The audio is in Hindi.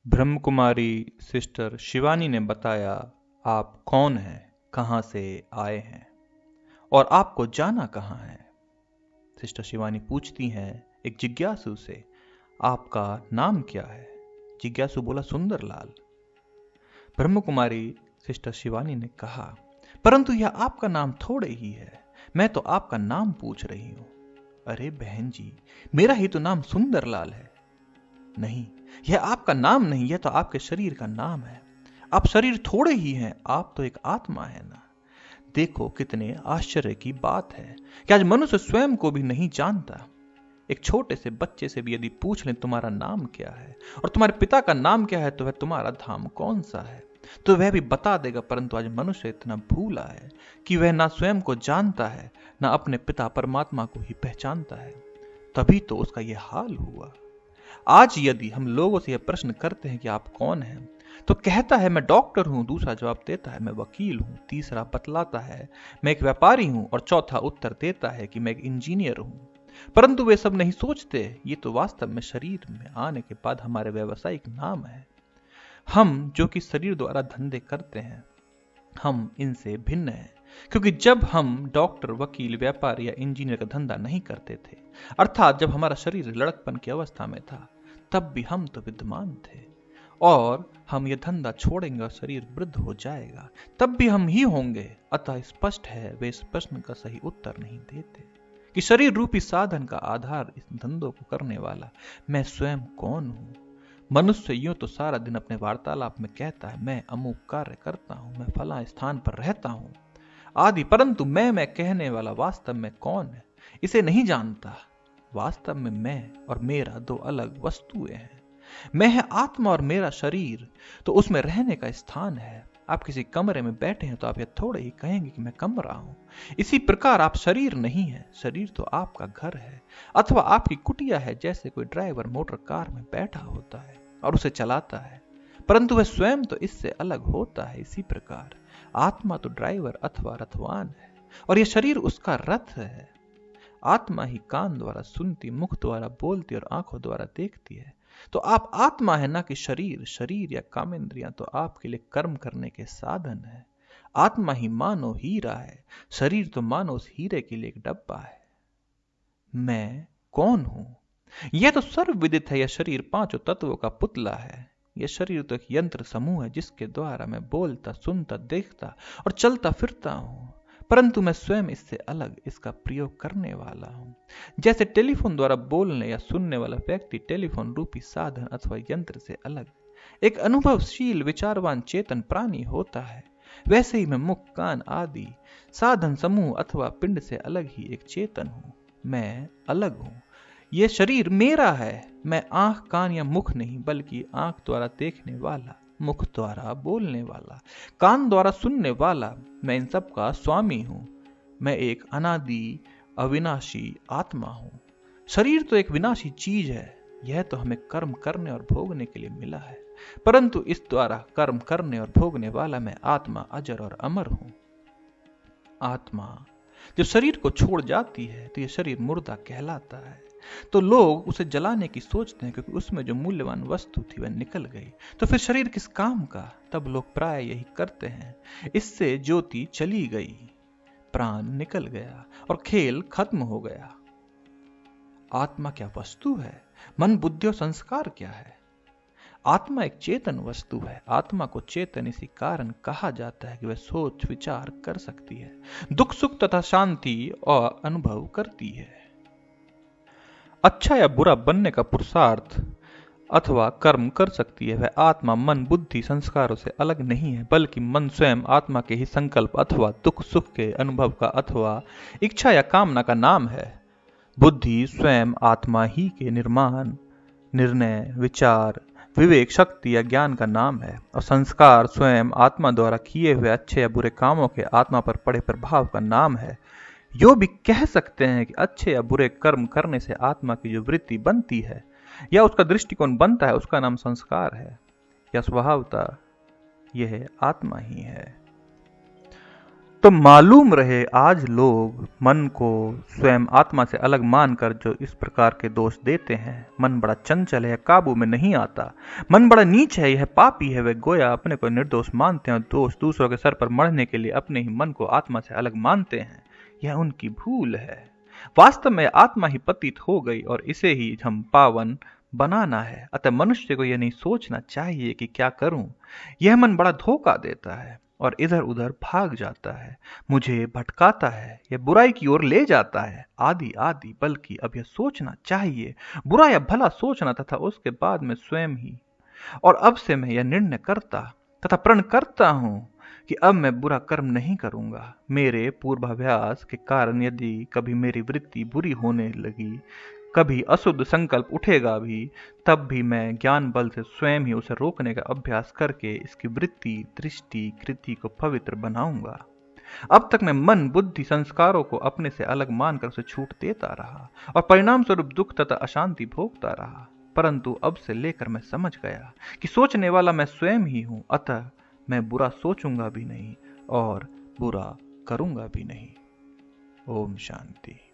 ब्रह्म कुमारी सिस्टर शिवानी ने बताया, आप कौन हैं, कहां से आए हैं और आपको जाना कहां है। सिस्टर शिवानी पूछती हैं एक जिज्ञासु से, आपका नाम क्या है। जिज्ञासु बोला, सुंदरलाल। ब्रह्म कुमारी सिस्टर शिवानी ने कहा, परंतु यह आपका नाम थोड़े ही है, मैं तो आपका नाम पूछ रही हूं। अरे बहन जी, मेरा ही तो नाम सुंदरलाल है। नहीं, यह आपका नाम नहीं, यह तो आपके शरीर का नाम है। आप शरीर थोड़े ही हैं, आप तो एक आत्मा है ना। देखो कितने आश्चर्य की बात है कि आज मनुष्य स्वयं को भी नहीं जानता। एक छोटे से बच्चे से भी यदि पूछ लें तुम्हारा नाम क्या है और तुम्हारे पिता का नाम क्या है, तो वह तुम्हारा धाम कौन सा है, तो वह भी बता देगा। परंतु आज मनुष्य इतना भूला है कि वह ना स्वयं को जानता है, ना अपने पिता परमात्मा को ही पहचानता है। तभी तो उसका यह हाल हुआ। आज यदि हम लोगों से यह प्रश्न करते हैं कि आप कौन हैं, तो कहता है मैं डॉक्टर हूं, दूसरा जवाब देता है मैं वकील हूं, तीसरा बतलाता है मैं एक व्यापारी हूं और चौथा उत्तर देता है कि मैं एक इंजीनियर हूं। परंतु वे सब नहीं सोचते, ये तो वास्तव में शरीर में आने के बाद हमारे व्यावसायिक नाम है। हम जो कि शरीर द्वारा धंधे करते हैं, हम इनसे भिन्न हैं। क्योंकि जब हम डॉक्टर, वकील, व्यापारी या इंजीनियर का धंधा नहीं करते थे, अर्थात जब हमारा शरीर लड़कपन की अवस्था में था, तब भी हम तो विद्यमान थे। और हम ये धंधा छोड़ेंगे और शरीर वृद्ध हो जाएगा, तब भी हम ही होंगे। अतः स्पष्ट है वे इस प्रश्न का सही उत्तर नहीं देते कि शरीर रूपी साधन का आधार इस धंधों को करने वाला मैं स्वयं कौन हूं। मनुष्य यूं तो सारा दिन अपने वार्तालाप में कहता है मैं अमुक कार्य करता हूं, मैं फला स्थान पर रहता हूं आदि, परंतु मैं कहने वाला वास्तव में कौन है इसे नहीं जानता। वास्तव में मैं और मेरा दो अलग वस्तुएं हैं। मैं है आत्मा और मेरा शरीर तो उसमें रहने का स्थान है। आप किसी कमरे में बैठे हैं तो आप यह थोड़े ही कहेंगे कि मैं कमरा हूं। इसी प्रकार आप शरीर नहीं है, शरीर तो आपका घर है अथवा आपकी कुटिया है। जैसे कोई ड्राइवर मोटर कार में बैठा होता है और उसे चलाता है, परंतु वह स्वयं तो इससे अलग होता है। इसी प्रकार आत्मा तो ड्राइवर अथवा रथवान है और यह शरीर उसका रथ है। आत्मा ही कान द्वारा सुनती, मुख द्वारा बोलती और आंखों द्वारा देखती है। तो आप आत्मा है ना कि शरीर। शरीर या कामेंद्रियां तो आपके लिए कर्म करने के साधन है। आत्मा ही मानो हीरा है, शरीर तो मानो उस हीरे के लिए एक डब्बा है। मैं कौन हूं, यह तो सर्वविदित है। यह शरीर पांचों तत्वों का पुतला है। यह शरीर तो एक यंत्र समूह है जिसके द्वारा मैं बोलता, सुनता, देखता और चलता फिरता हूं। परंतु मैं स्वयं इससे अलग इसका प्रयोग करने वाला हूं। जैसे टेलीफोन द्वारा बोलने या सुनने वाला व्यक्ति टेलीफोन रूपी साधन अथवा यंत्र से अलग एक अनुभवशील विचारवान चेतन प्राणी होता है, वैसे ही मैं मुख, कान आदि साधन समूह अथवा पिंड से अलग ही एक चेतन हूं। मैं अलग हूं। यह शरीर मेरा है। मैं आंख, कान या मुख नहीं, बल्कि आंख द्वारा देखने वाला, मुख द्वारा बोलने वाला, कान द्वारा सुनने वाला, मैं इन सब का स्वामी हूं। मैं एक अनादि अविनाशी आत्मा हूं। शरीर तो एक विनाशी चीज है। यह तो हमें कर्म करने और भोगने के लिए मिला है, परंतु इस द्वारा कर्म करने और भोगने वाला मैं आत्मा अजर और अमर हूं। आत्मा जब शरीर को छोड़ जाती है तो यह शरीर मुर्दा कहलाता है। तो लोग उसे जलाने की सोचते हैं, क्योंकि उसमें जो मूल्यवान वस्तु थी वह निकल गई। तो फिर शरीर किस काम का। तब लोग प्राय यही करते हैं, इससे ज्योति चली गई, प्राण निकल गया और खेल खत्म हो गया। आत्मा क्या वस्तु है, मन, बुद्धि और संस्कार क्या है। आत्मा एक चेतन वस्तु है। आत्मा को चेतन इसी कारण कहा जाता है कि वह सोच विचार कर सकती है, दुख सुख तथा शांति और अनुभव करती है। अच्छा या बुरा बनने का पुरुषार्थ अथवा कर्म कर सकती है। वह आत्मा मन, बुद्धि, संस्कारों से अलग नहीं है, बल्कि मन स्वयं आत्मा के ही संकल्प अथवा दुख सुख के अनुभव का अथवा इच्छा या कामना का नाम है। बुद्धि स्वयं आत्मा ही के निर्माण, निर्णय, विचार, विवेक, शक्ति या ज्ञान का नाम है। और संस्कार स्वयं आत्मा द्वारा किए हुए अच्छे या बुरे कामों के आत्मा पर पड़े प्रभाव का नाम है। यो भी कह सकते हैं कि अच्छे या बुरे कर्म करने से आत्मा की जो वृत्ति बनती है या उसका दृष्टिकोण बनता है, उसका नाम संस्कार है। या स्वभावतः यह आत्मा ही है। तो मालूम रहे आज लोग मन को स्वयं आत्मा से अलग मानकर जो इस प्रकार के दोष देते हैं। मन बड़ा चंचल है, काबू में नहीं आता। मन बड़ा नीच है, यह पापी है। वे गोया अपने को निर्दोष मानते हैं और दोष दूसरों के सर पर मढ़ने के लिए अपने ही मन को आत्मा से अलग मानते हैं। यह उनकी भूल है। वास्तव में आत्मा ही पतित हो गई और इसे ही हम पावन बनाना है। अतः मनुष्य को यह नहीं सोचना चाहिए कि क्या करूं। यह मन बड़ा धोखा देता है और इधर उधर भाग जाता है, मुझे भटकाता है, यह बुराई की ओर ले जाता है, आदि आदि। बल्कि अब यह सोचना चाहिए, बुरा या भला सोचना, तथा उसके बाद में स्वयं ही और अब से मैं यह निर्णय करता तथा प्रण करता हूं कि अब मैं बुरा कर्म नहीं करूंगा। मेरे पूर्वाभ्यास के कारण यदि कभी मेरी वृत्ति बुरी होने लगी, कभी अशुद्ध संकल्प उठेगा भी, तब भी मैं ज्ञान बल से स्वयं ही उसे रोकने का अभ्यास करके इसकी वृत्ति, दृष्टि, कृति को पवित्र बनाऊंगा। अब तक मैं मन, बुद्धि, संस्कारों को अपने से अलग मानकर उसे छूट देता रहा और परिणाम स्वरूप दुख तथा अशांति भोगता रहा। परंतु अब से लेकर मैं समझ गया कि सोचने वाला मैं स्वयं ही हूं। अतः मैं बुरा सोचूंगा भी नहीं और बुरा करूंगा भी नहीं। ओम शांति।